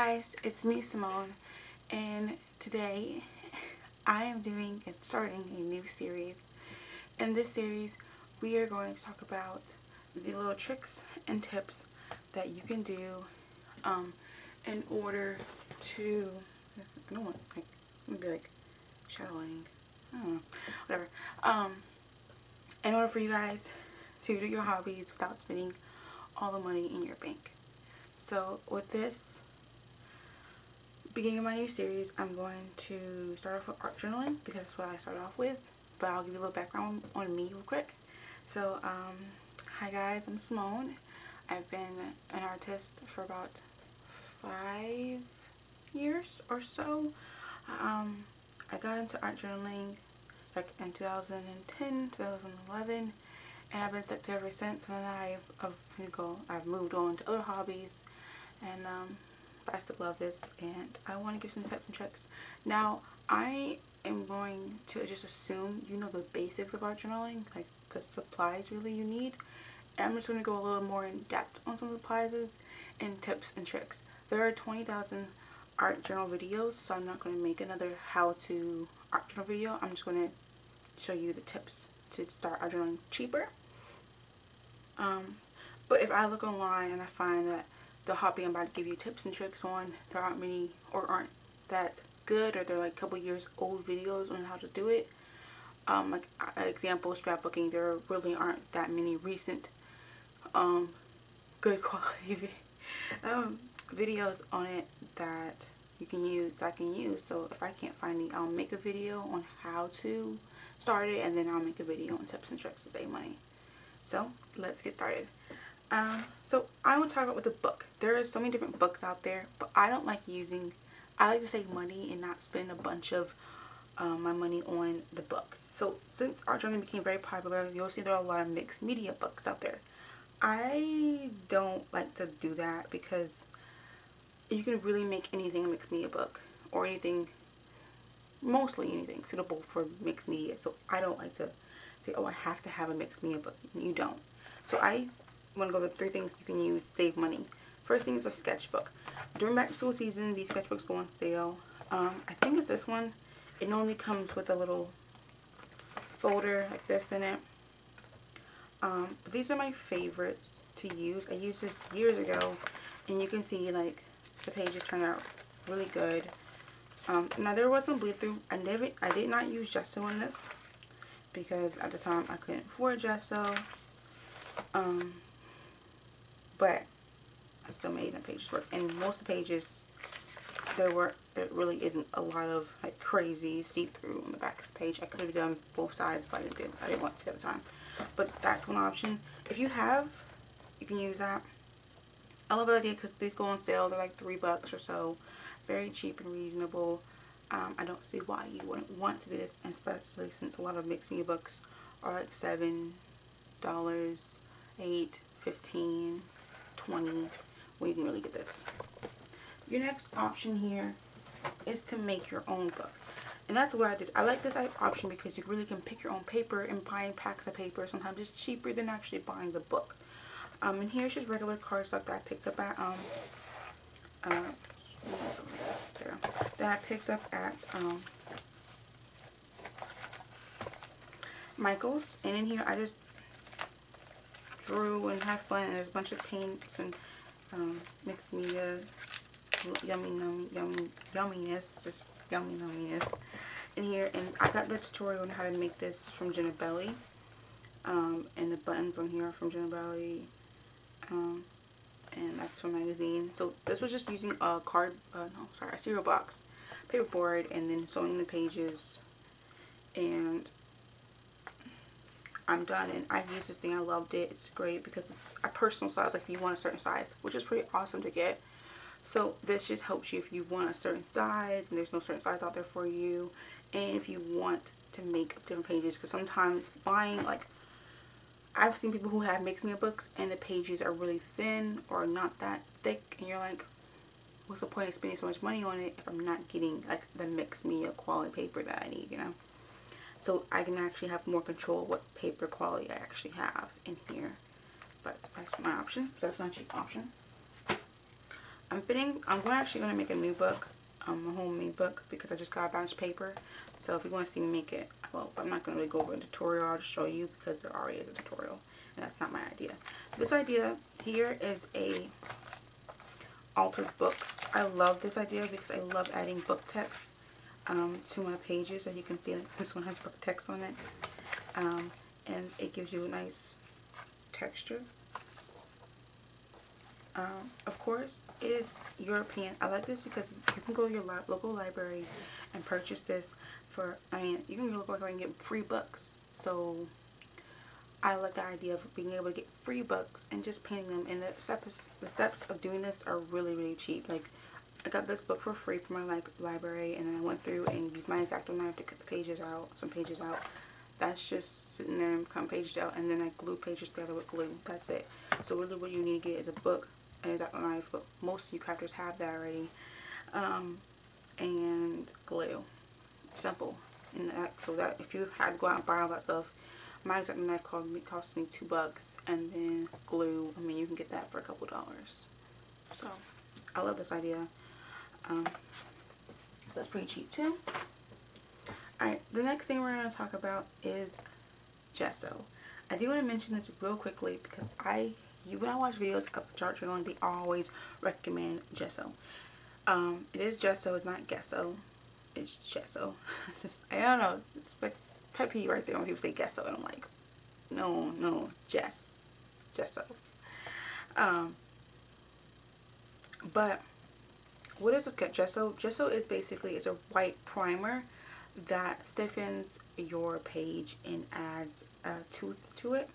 guys, it's me, Simone, and today I am starting a new series. In this series, we are going to talk about the little tricks and tips that you can do in order to, I don't want, like, it's going to be like shadowing, I don't know, whatever, in order for you guys to do your hobbies without spending all the money in your bank. So with this beginning of my new series, I'm going to start off with art journaling because that's what I started off with, but I'll give you a little background on me real quick. So hi guys, I'm Simone. I've been an artist for about 5 years or so. I got into art journaling like in 2010, 2011, and I've been stuck to it ever since. And then I've moved on to other hobbies, and but I still love this, and I want to give some tips and tricks. Now, I am going to just assume you know the basics of art journaling, like the supplies really you need. And I'm just going to go a little more in depth on some supplies and tips and tricks. There are 20,000 art journal videos, so I'm not going to make another how-to art journal video. I'm just going to show you the tips to start art journaling cheaper. But if I look online and I find that the hobby I'm about to give you tips and tricks on, there aren't many or aren't that good, or they're like a couple years old videos on how to do it. Like example, scrapbooking, there really aren't that many recent good quality videos on it that you can use, I can use. So if I can't find any, I'll make a video on how to start it, and then I'll make a video on tips and tricks to save money. So let's get started. So I want to talk about with the book. There are so many different books out there, but I like to save money and not spend a bunch of my money on the book. So since art journaling became very popular, you'll see there are a lot of mixed media books out there. I don't like to do that because you can really make anything a mixed media book, or anything, mostly anything suitable for mixed media. So I don't like to say, oh, I have to have a mixed media book. You don't. So I want to go to 3 things you can use to save money. First thing is a sketchbook. During back to school season, these sketchbooks go on sale. I think it's this one. It normally comes with a little folder like this in it. But these are my favorites to use. I used this years ago, and you can see like the pages turn out really good. Now there was some bleed through. I did not use gesso in this because at the time I couldn't afford gesso. But I still made the pages work, and most of the pages there really isn't a lot of like crazy see-through on the back of the page. I could have done both sides, but I didn't want to at the time. But that's one option. If you have, you can use that. I love the idea because these go on sale. They're like $3 or so, very cheap and reasonable. I don't see why you wouldn't want to do this, especially since a lot of mixed media books are like $7, $8, $15, $20, when you can really get this. Your next option here is to make your own book, and that's what I did. I like this option because you really can pick your own paper, and buying packs of paper sometimes is cheaper than actually buying the book. And here's just regular cardstock that I picked up at Michael's. And in here I just drew and had fun, and there's a bunch of paints and mixed media yumminess, just yumminess in here. And I got the tutorial on how to make this from Jenna Belly, and the buttons on here are from Jenna Belly, and that's from magazine. So this was just using a a cereal box paperboard, and then sewing the pages, and I'm done. And I've used this thing. I loved it. It's great because it's a personal size, like if you want a certain size, which is pretty awesome to get. So this just helps you if you want a certain size and there's no certain size out there for you, and if you want to make different pages, because sometimes buying, like, I've seen people who have mixed media books and the pages are really thin or not that thick, and you're like, what's the point of spending so much money on it if I'm not getting like the mixed media quality paper that I need, you know? So I can actually have more control of what paper quality I actually have in here. But that's my option. So that's not a cheap option. I'm actually going to make a new book, a homemade book, because I just got a bunch of paper. So if you want to see me make it, well, I'm not going to really go over a tutorial. I'll just show you because there already is a tutorial, and that's not my idea. This idea here is a altered book. I love this idea because I love adding book text to my pages. As you can see, this one has book text on it, and it gives you a nice texture. Of course, it is European. I like this because you can go to your local library and purchase this for, you can go to the local library and get free books. So I like the idea of being able to get free books and just painting them. And the steps of doing this are really, really cheap. Like, I got this book for free from my library, and then I went through and used my X-Acto knife to cut the pages out, some pages out. That's just sitting there and come pages out, and then I glue pages together with glue. That's it. So really what you need to get is a book and X-Acto knife, but most of you crafters have that already, and glue. Simple. And so that if you had to go out and buy all that stuff, my X-Acto knife cost me $2, and then glue, you can get that for a couple dollars. So I love this idea. That's pretty cheap too. Alright, the next thing we're going to talk about is gesso. I do want to mention this real quickly because when I watch videos of art journaling, they always recommend gesso. It is gesso, it's not gesso. It's gesso. I don't know, it's like pet peeve right there when people say gesso, and I'm like, no, gesso. But what is this gesso? Gesso is basically, it's a white primer that stiffens your page and adds a tooth to it.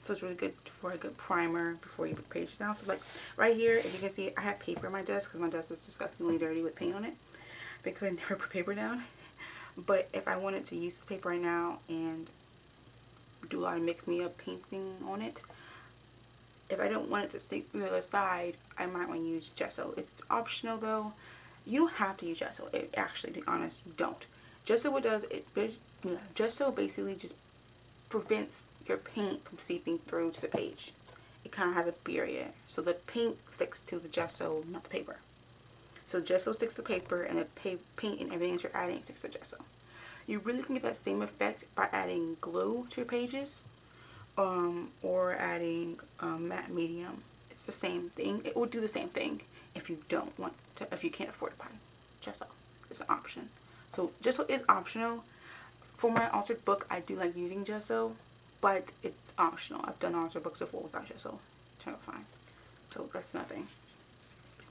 So it's really good for a good primer before you put the page down. So like right here, if you can see, I have paper on my desk because my desk is disgustingly dirty with paint on it because I never put paper down. But if I wanted to use this paper right now and do a lot of mix me up painting on it, if I don't want it to stick through the other side, I might want to use gesso. It's optional though. You don't have to use gesso. Actually, to be honest, you don't. Gesso, what does it? Gesso basically just prevents your paint from seeping through to the page. It kind of has a barrier, so the paint sticks to the gesso, not the paper. So gesso sticks to paper, and the paint and everything that you're adding sticks to gesso. You really can get that same effect by adding glue to your pages, or adding matte medium. It's the same thing. It will do the same thing if you don't want to, if you can't afford to buy gesso. It's an option. So gesso is optional. For my altered book, I do like using gesso, but it's optional. I've done altered books before without gesso. Turned out fine. So that's nothing.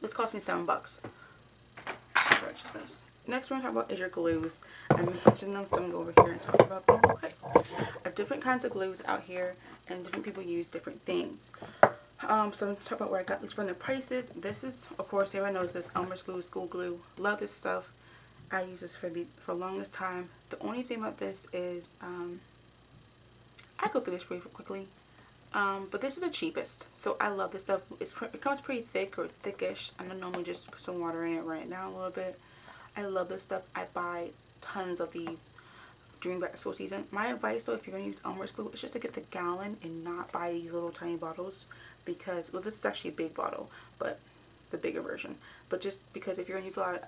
This cost me $7 to purchase this. Next one I'm talking about is your glues. I mentioned them, so I'm going to go over here and talk about them real quick. I have different kinds of glues out here, and different people use different things. So I'm going to talk about where I got these from, the prices. This is, of course, everyone knows this, Elmer's glue, school glue. Love this stuff. I use this for the longest time. The only thing about this is, I go through this pretty quickly, but this is the cheapest. So I love this stuff. It comes pretty thick or thickish. I'm going to normally just put some water in it right now a little bit. I love this stuff. I buy tons of these during back to school season. My advice though, if you're going to use Elmer's glue, is just to get the gallon and not buy these little tiny bottles, because, well, this is actually a big bottle, but the bigger version. But just because if you're going to use a lot of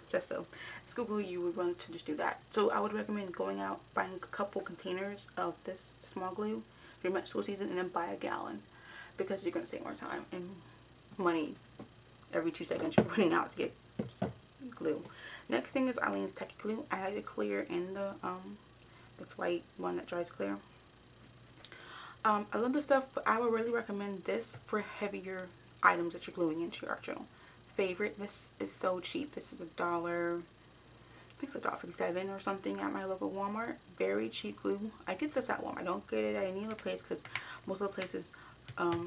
gesso, school glue, you would want to just do that. So I would recommend going out, buying a couple containers of this small glue during back to school season, and then buy a gallon, because you're going to save more time and money. Every 2 seconds you're running out to get glue. Next thing is Aleene's Techie Glue. I have the clear and the this white one that dries clear. I love this stuff, but I would really recommend this for heavier items that you're gluing into your art journal. Favorite, this is so cheap. This is $1, I think it's $1.57 or something at my local Walmart. Very cheap glue. I get this at Walmart. I don't get it at any other place because most of the places,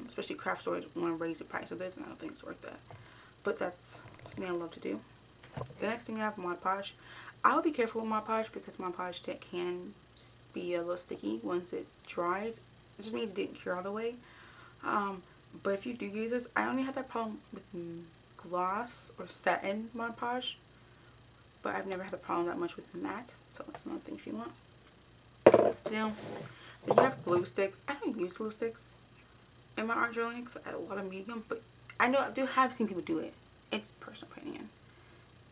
especially craft stores, want to raise the price of this, and I don't think it's worth that. But that's something I love to do. The next thing I have, Mod Podge. I would be careful with Mod Podge because Mod Podge can be a little sticky once it dries. It just means it didn't cure all the way. But if you do use this, I only have that problem with gloss or satin Mod Podge, but I've never had a problem that much with matte, so that's another thing if you want. Now, then you have glue sticks. I don't use glue sticks in my art journaling because I add a lot of medium, but I know I do have seen people do it. It's personal opinion.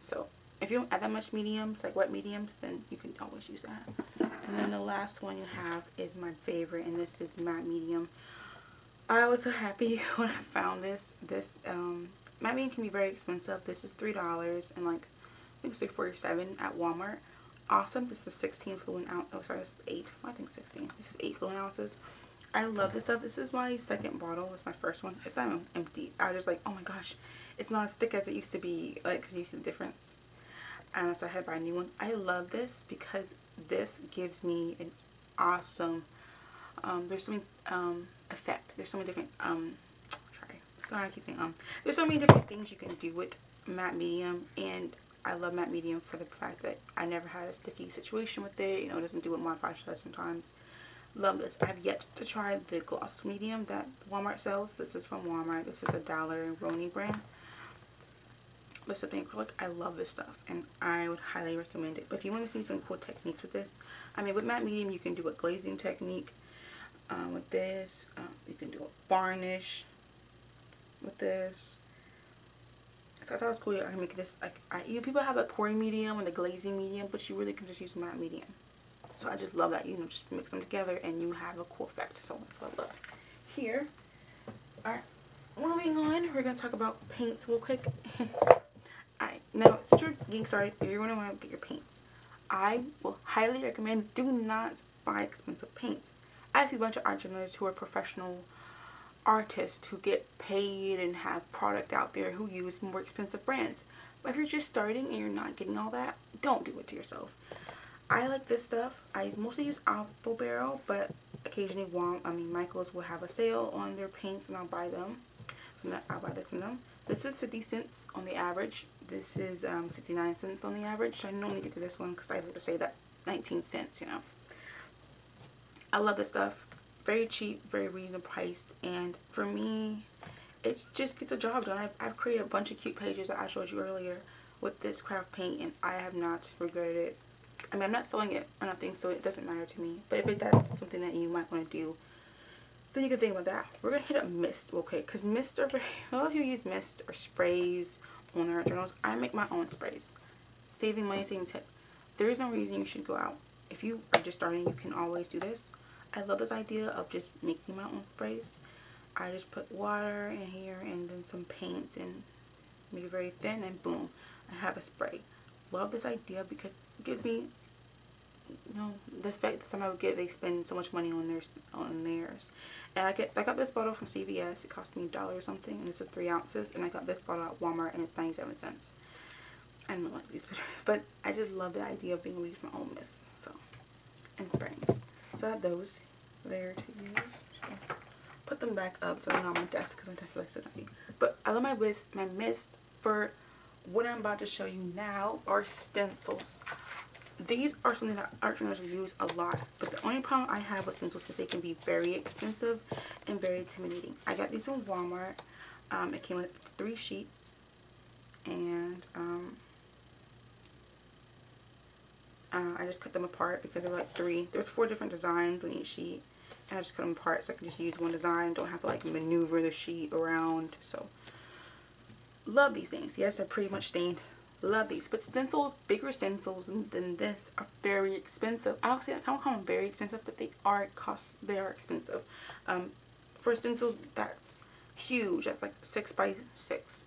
So if you don't add that much mediums, like wet mediums, then you can always use that. And then the last one you have is my favorite, and this is matte medium. I was so happy when I found this. Matte medium can be very expensive. This is $3 and like I think it's like $47 at Walmart. Awesome. This is 16 fluid ounce. Oh, sorry, this is 8. I think 16. This is 8 fluid ounces. I love this stuff. This is my second bottle. It's my first one. It's not empty. I was just like, oh my gosh, it's not as thick as it used to be. Like, because you see the difference. So I had to buy a new one. I love this because this gives me an awesome. There's so many effect. There's so many different sorry, I keep saying There's so many different things you can do with matte medium, and I love matte medium for the fact that I never had a sticky situation with it. You know, it doesn't do what my brush does sometimes. Love this. I have yet to try the gloss medium that Walmart sells. This is from Walmart. This is a Dollar Roni brand. This is acrylic. I love this stuff, and I would highly recommend it. But if you want to see some cool techniques with this, I mean, with matte medium, you can do a glazing technique. With this, you can do a varnish with this. So I thought it was cool. I can make this like people have a pouring medium and a glazing medium, but you really can just use matte medium. So I just love that. You know, just mix them together and you have a cool effect. So that's what I love. Here, alright, moving on, we're gonna talk about paints real quick. Alright, now since you're getting started, you're gonna want to get your paints. I will highly recommend do not buy expensive paints. I see a bunch of entrepreneurs who are professional artists who get paid and have product out there who use more expensive brands. But if you're just starting and you're not getting all that, don't do it to yourself. I like this stuff. I mostly use Apple Barrel, but occasionally Michaels will have a sale on their paints and I'll buy them. I'll buy this from them. This is 50 cents on the average. This is 69 cents on the average. I normally get to this one because I like to say that 19 cents, you know. I love this stuff. Very cheap, very reasonable priced, and for me, it just gets the job done. I've created a bunch of cute pages that I showed you earlier with this craft paint, and I have not regretted it. I mean, I'm not selling it or nothing, so it doesn't matter to me. But if that's something that you might want to do, then you can think about that. We're going to hit up mist real quick, because mist are very, a lot of you use mist or sprays on their journals. I make my own sprays. Saving money, saving tip. There is no reason you should go out. If you are just starting, you can always do this. I love this idea of just making my own sprays. I just put water in here and then some paints and make it very thin, and boom, I have a spray. Love this idea because it gives me, you know, the effect that somebody would get. They spend so much money on theirs. And I got this bottle from CVS. It cost me $1 or something, and it's a 3 ounces. And I got this bottle at Walmart, and it's 97 cents. I don't like these, but I just love the idea of being able to use my own mist. So, and spraying. So I have those there to use. So put them back up so they're not on my desk because my desk is like so dirty. But I love my mist. For what I'm about to show you now are stencils. These are something that entrepreneurs use a lot. But the only problem I have with stencils is they can be very expensive and very intimidating. I got these from Walmart. It came with 3 sheets. And I just cut them apart because there were like 3. There's 4 different designs on each sheet. And I just cut them apart so I can just use one design. Don't have to like maneuver the sheet around. So, love these things. Yes, they're pretty much stained. Love these. But stencils, bigger stencils than this are very expensive. I don't call them very expensive, but they are expensive. For stencils, that's huge. That's like 6 by 6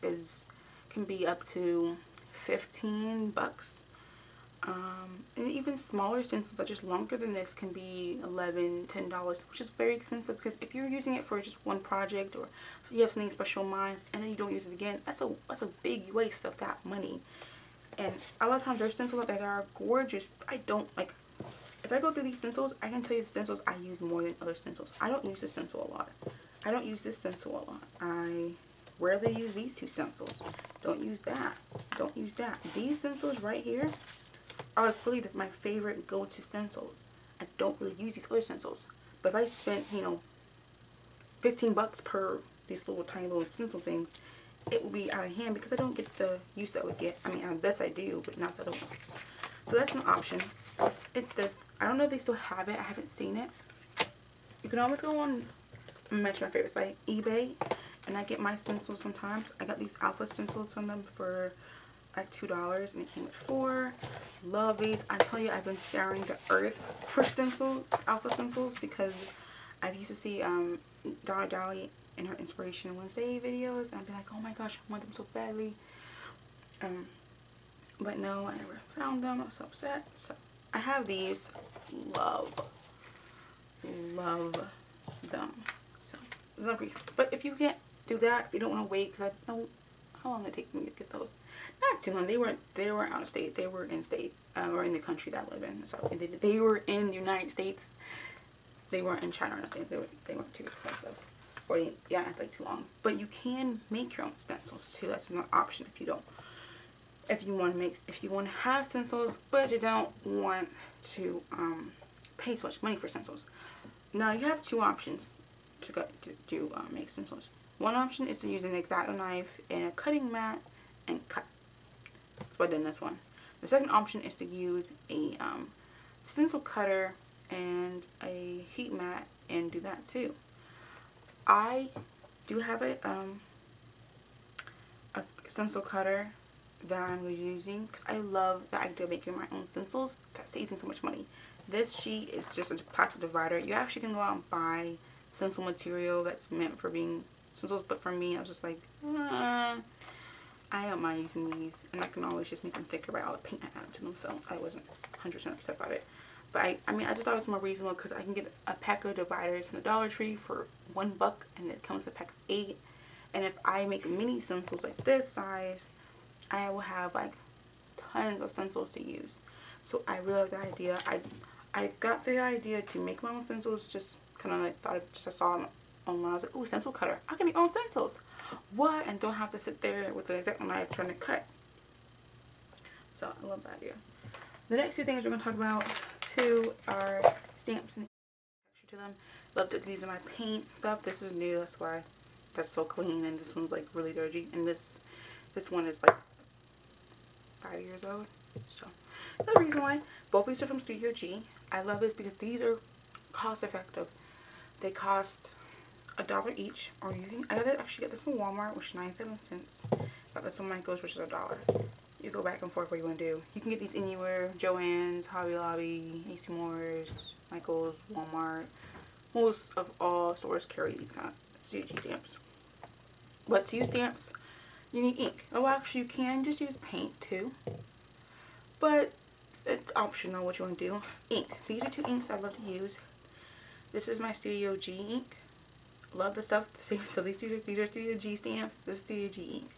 can be up to $15. And even smaller stencils that are just longer than this can be $11, $10, which is very expensive because if you're using it for just one project or you have something special in mind and then you don't use it again, that's a big waste of that money. And a lot of times there's stencils out there that are gorgeous. I don't like. If I go through these stencils, I can tell you the stencils I use more than other stencils. I don't use this stencil a lot. I don't use this stencil a lot. I rarely use these 2 stencils. Don't use that. Don't use that. These stencils right here are really my favorite go-to stencils. I don't really use these other stencils. But if I spent, you know, $15 per these little tiny little stencil things, it will be out of hand because I don't get the use that I would get. I mean, this I do, but not the other ones. So that's an option. I don't know if they still have it. I haven't seen it. You can always go on, I'm mention my favorite site, eBay, and I get my stencils sometimes. I got these Alpha stencils from them for like $2, and it came with 4. Love these. I tell you, I've been scouring the earth for stencils, Alpha stencils, because I used to see Dollar Dolly in her Inspiration Wednesday videos, and I'd be like, oh my gosh, I want them so badly. But no, I never found them. I was so upset. So I have these. Love them. So it's not brief. But if you can't do that, if you don't want to wait, because I know how long it takes me to get those. Not too long. They weren't out of state. They were in state, or in the country that I live in. So they were in the United States. They weren't in China or nothing. They weren't too expensive. Or yeah, it's like too long. But you can make your own stencils too. That's an option if you don't. If you want to have stencils, but you don't want to pay so much money for stencils. Now you have 2 options to make stencils. One option is to use an X-Acto knife and a cutting mat and cut. That's what I did in this one. The second option is to use a stencil cutter and a heat mat and do that too. I do have a stencil cutter that I'm using because I love the idea of making my own stencils. That saves me so much money. This sheet is just a plastic divider. You actually can go out and buy stencil material that's meant for being stencils, but for me, I was just like, I don't mind using these, and I can always just make them thicker by all the paint I add to them, so I wasn't 100% upset about it. But I mean, I just thought it was more reasonable because I can get a pack of dividers from the Dollar Tree for $1, and it comes in a pack of 8. And if I make mini stencils like this size, I will have like tons of stencils to use. So I really like the idea. I got the idea to make my own stencils, just kind of like I saw them online. I was like, ooh, stencil cutter. I can make my own stencils. What? And don't have to sit there with the X-Acto knife trying to cut. So I love that idea. The next 2 things we're going to talk about too are stamps and texture to them. Love that these are my paint stuff. This is new. That's why that's so clean, and this one's like really dirty. And this one is like 5 years old. So that's the reason why. Both these are from Studio G. I love this because these are cost effective. They cost $1 each, or you can actually get this from Walmart, which is 97 cents. Got this from Michael's, which is $1. You go back and forth what you want to do. You can get these anywhere: Joann's, Hobby Lobby, AC Moore's, Michael's, Walmart. Most of all stores carry these kind of Studio G stamps. But to use stamps, you need ink. Oh, actually, you can just use paint too, but it's optional what you want to do. Ink. These are 2 inks I love to use. This is my Studio G ink. Love the stuff. So these are Studio G stamps. This is Studio G ink.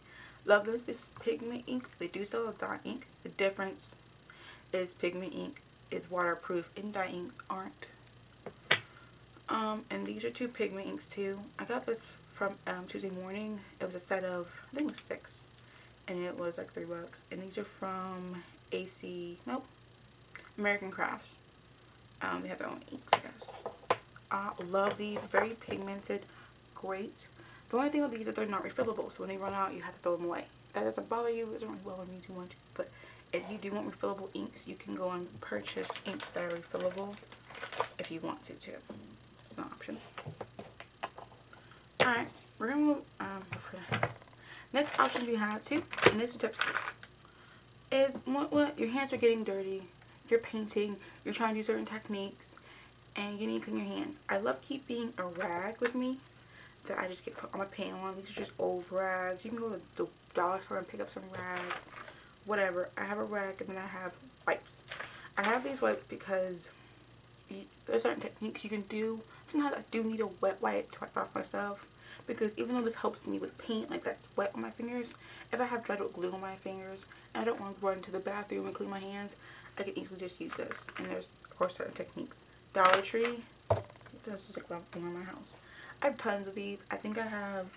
Love this. This is pigment ink. They do sell a dye ink. The difference is pigment ink is waterproof and dye inks aren't. And these are 2 pigment inks too. I got this from Tuesday Morning. It was a set of, I think it was 6, and it was like $3. And these are from American Crafts. They have their own inks, I guess. I love these. Very pigmented. Great. The only thing with these is that they're not refillable, so when they run out, you have to throw them away. That doesn't bother you. It doesn't really bother me too much. But if you do want refillable inks, you can go and purchase inks that are refillable if you want to too. It's an option. Alright, we're gonna move next option we have too, and this is tips, is what your hands are getting dirty, you're painting, you're trying to do certain techniques, and you need to clean your hands. I love keeping a rag with me that I just get put on my paint on. These are just old rags. You can go to the dollar store and pick up some rags, whatever. I have a rag, and then I have wipes. I have these wipes because there's certain techniques you can do. Sometimes I do need a wet wipe to wipe off my stuff, because even though this helps me with paint like that's wet on my fingers, if I have dried out glue on my fingers and I don't want to run to the bathroom and clean my hands, I can easily just use this. And there's of course certain techniques. Dollar Tree, this is like one thing in my house. I have tons of these. I think I have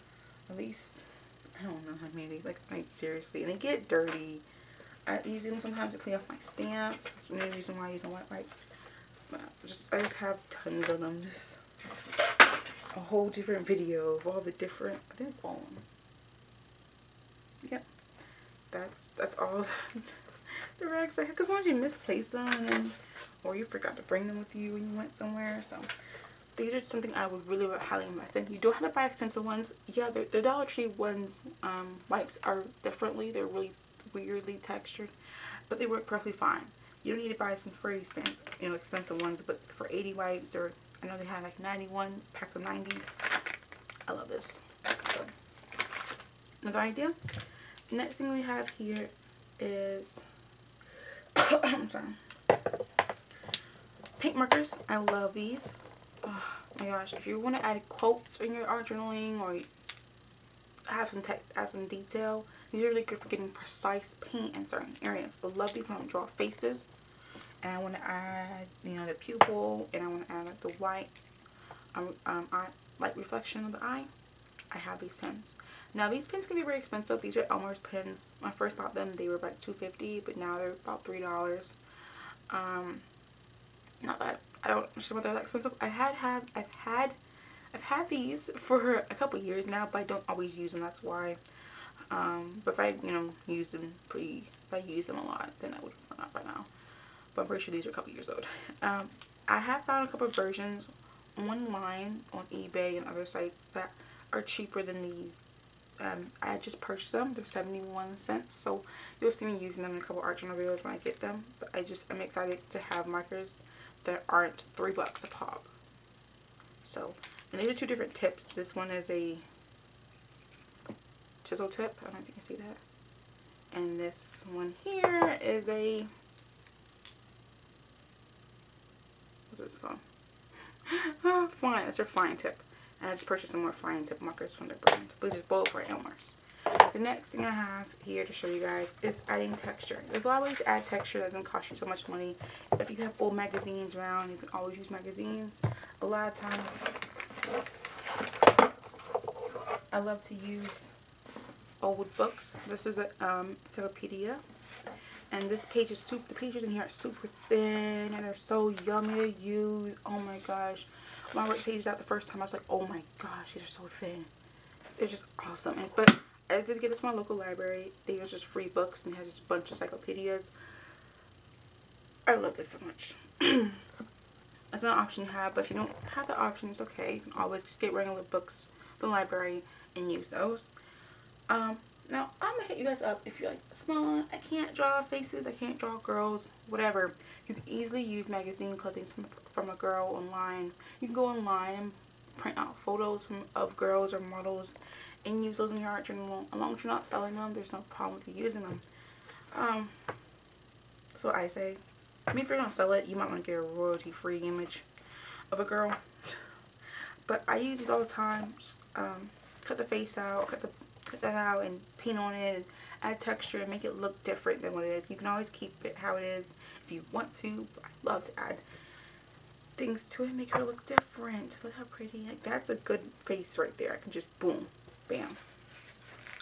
at least, I don't know how many of these, like seriously, and they get dirty. I use them sometimes to clean off my stamps. That's the main reason why I use my wet wipes. But I just have tons of them. Just a whole different video of all the different, I think it's all of them. Yep. That's all the rags I have. Because sometimes you misplace them, and then, or you forgot to bring them with you when you went somewhere. So these are something I would really highly invest in. You don't have to buy expensive ones. Yeah, the Dollar Tree ones, wipes are differently. They're really weirdly textured, but they work perfectly fine. You don't need to buy some free expensive ones, but for 80 wipes, or I know they have like 91 pack of 90s. I love this. So, another idea. Next thing we have here is I'm sorry, paint markers. I love these. Oh my gosh, if you want to add quotes in your art journaling or have some text, add some detail, these are really good for getting precise paint in certain areas. I love these when I draw faces, and I want to add, the pupil, and I want to add like the white eye, light reflection of the eye. I have these pens. Now these pens can be very expensive. These are Elmer's pens. When I first bought them, they were about $2.50, but now they're about $3. Not that I don't understand why they're that expensive. I've had these for a couple years now, but I don't always use them. That's why. But if I use them a lot, then I would run out by now. But I'm pretty sure these are a couple years old. I have found a couple of versions online on eBay and other sites that are cheaper than these. I just purchased them. They're 71 cents, so you'll see me using them in a couple art journal videos when I get them. But I'm excited to have markers that aren't $3 a pop. So, and these are two different tips. This one is a chisel tip. I don't know if you can see that. And this one here is a, what's this called? Fine. It's their fine tip. And I just purchased some more fine tip markers from their brand. But these both are Elmer's. The next thing I have here to show you guys is adding texture. There's a lot of ways to add texture that doesn't cost you so much money. If you have old magazines around, you can always use magazines. A lot of times, I love to use old books. This is a encyclopedia. And this page is the pages in here are super thin and they're so yummy to use. Oh my gosh. When I read pages out the first time, I was like, oh my gosh, these are so thin. They're just awesome. But I did get this from my local library. They were just free books and had just a bunch of encyclopedias. I love this so much. That's an option you have, but if you don't have the option, it's okay. You can always just get regular books from the library and use those. Now, I'm going to hit you guys up if you're like, Simone, I can't draw faces, I can't draw girls, whatever. You can easily use magazine clippings from a girl online. You can go online and print out photos of girls or models and use those in your art journal. As long as you're not selling them, there's no problem with you using them. So I say, I mean, if you're going to sell it, you might want to get a royalty-free image of a girl. But I use these all the time. Just, cut the face out, cut that out and paint on it and add texture and make it look different than what it is. You can always keep it how it is if you want to, but I love to add things to it, make her look different. Look how pretty. Like, that's a good face right there. I can just boom, bam.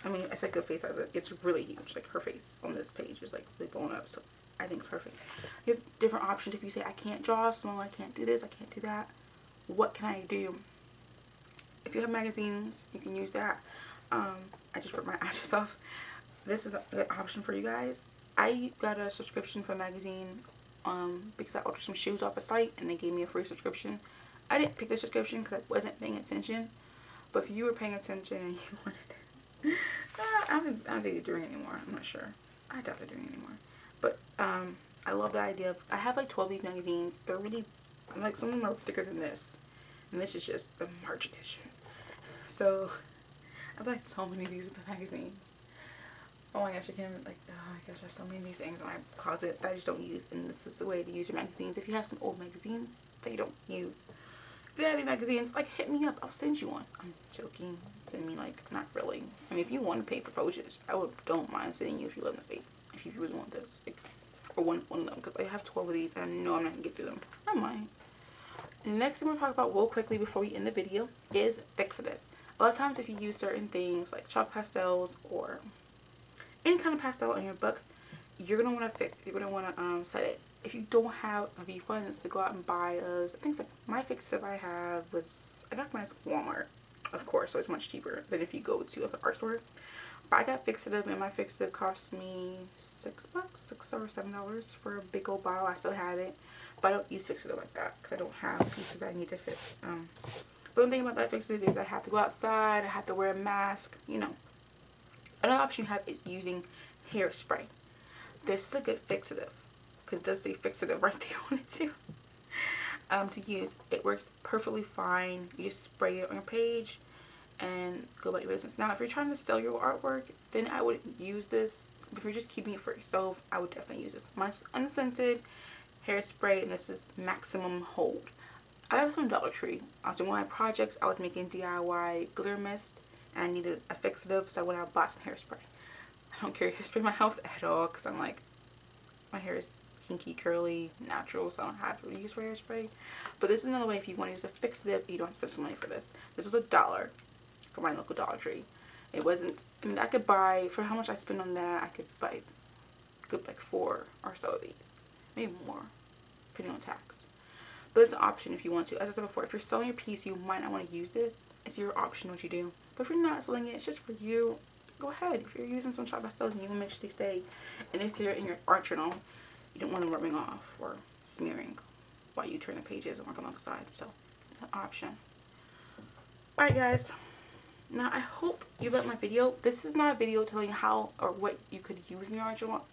I mean, I said good face, it's really huge. Like, her face on this page is like really blown up, so I think it's perfect. You have different options. If you say, I can't draw, Simone, I can't do this, I can't do that, what can I do? If you have magazines, you can use that. I just ripped my address off. This is a good option for you guys. I got a subscription for a magazine because I ordered some shoes off a site and they gave me a free subscription. I didn't pick the subscription because I wasn't paying attention. But if you were paying attention and you wanted, I don't think they're doing it anymore. I'm not sure. I doubt they're doing it anymore. But I love the idea of, I have like 12 of these magazines. They're really, like, some of them are thicker than this. And this is just the March edition. So I have like so many of these magazines. Oh my gosh, I can't, like, oh my gosh, there's so many of these things in my closet that I just don't use. And this is the way to use your magazines. If you have some old magazines that you don't use, if you have any magazines, like, hit me up. I'll send you one. I'm joking. Send me, like, not really. I mean, if you want to pay for postage, don't mind sending you if you live in the States. If you really want this. Like, or one of them. Because I have 12 of these and I know I'm not going to get through them. I might. The next thing we're going to talk about real quickly before we end the video is fixative. A lot of times if you use certain things like chalk pastels or any kind of pastel in your book, you're going to want to set it. If you don't have the funds to go out and buy things like my fixative I got mine at Walmart, of course, so it's much cheaper than if you go to an art store. But I got fixative and my fixative cost me $6 or $7 for a big old bottle. I still have it. But I don't use fixative like that because I don't have pieces I need to fix. But the thing about that fixative is I have to go outside, I have to wear a mask, you know. Another option you have is using hairspray. This is a good fixative because it does say fixative right there on it too. To use. It works perfectly fine. You just spray it on your page and go about your business. Now, if you're trying to sell your artwork, then I wouldn't use this. If you're just keeping it for yourself, I would definitely use this. Mine's unscented hairspray, and this is maximum hold. I have some Dollar Tree. I was doing one of my projects. I was making DIY glitter mist, and I needed a fixative, so I went out and bought some hairspray. I don't carry hairspray in my house at all because I'm like, my hair is kinky, curly, natural, so I don't have to use for hairspray. But this is another way if you want to use a fixative, you don't have to spend some money for this. This was $1 for my local Dollar Tree. It wasn't, I mean, I could buy, for how much I spend on that, I could buy like 4 or so of these. Maybe more, depending on tax. But it's an option if you want to. As I said before, if you're selling your piece, you might not want to use this. It's your option what you do. But if you're not selling it, it's just for you, go ahead. If you're using some shop pastels and you want to make sure they stay, and if they're in your art journal, you don't want them rubbing off or smearing while you turn the pages and work on the side. So it's an option. Alright guys, now I hope you liked my video. This is not a video telling you how or what you could use in your art journal.